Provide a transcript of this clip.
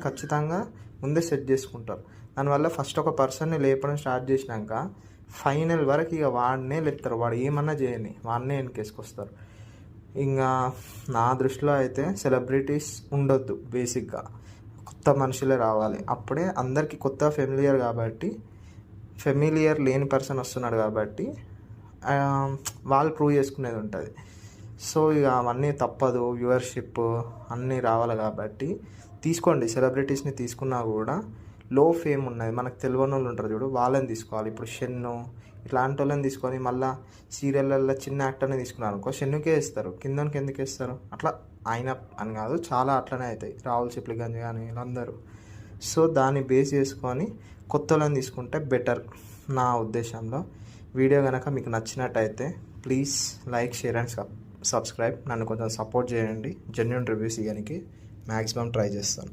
ఖచ్చితంగా ముందే సెట్ చేసుకుంటారు. దానివల్ల ఫస్ట్ ఒక పర్సన్ని లేపడం స్టార్ట్ చేసినాక ఫైనల్ వరకు ఇక వాడినే లేపుతారు. వాడు ఏమన్నా చేయని వాడినే వెనకేసుకొస్తారు. ఇంకా నా దృష్టిలో అయితే సెలబ్రిటీస్ ఉండొద్దు. బేసిక్గా కొత్త మనుషులే రావాలి. అప్పుడే అందరికీ కొత్త ఫెమిలియర్ కాబట్టి, ఫెమిలియర్ లేని పర్సన్ వస్తున్నాడు కాబట్టి వాళ్ళు ప్రూవ్ చేసుకునేది ఉంటుంది. సో ఇక అవన్నీ తప్పదు. వ్యూవర్షిప్ అన్నీ రావాలి కాబట్టి తీసుకోండి. సెలబ్రిటీస్ని తీసుకున్నా కూడా లో ఫేమ్ ఉన్నది, మనకు తెలియని వాళ్ళు ఉంటారు చూడు, వాళ్ళని తీసుకోవాలి. ఇప్పుడు షెన్ను ఇట్లాంటి వాళ్ళని తీసుకొని మళ్ళీ సీరియళ్ళల్లో చిన్న యాక్టర్ని తీసుకున్నారు అనుకో, షెన్నుకే ఇస్తారు, కిందకి ఎందుకు ఇస్తారు? అట్లా ఆయన అని కాదు, చాలా అట్లనే అవుతాయి. రాహుల్ సిప్లిగంజ్ కానీ వీళ్ళందరూ. సో దాన్ని బేస్ చేసుకొని కొత్త వాళ్ళని తీసుకుంటే బెటర్ నా ఉద్దేశంలో. వీడియో కనుక మీకు నచ్చినట్టయితే please like, share and subscribe. నన్ను కొంచెం సపోర్ట్ చేయండి. జెన్యూన్ రివ్యూస్ ఇవ్వడానికి మ్యాక్సిమం ట్రై చేస్తాను.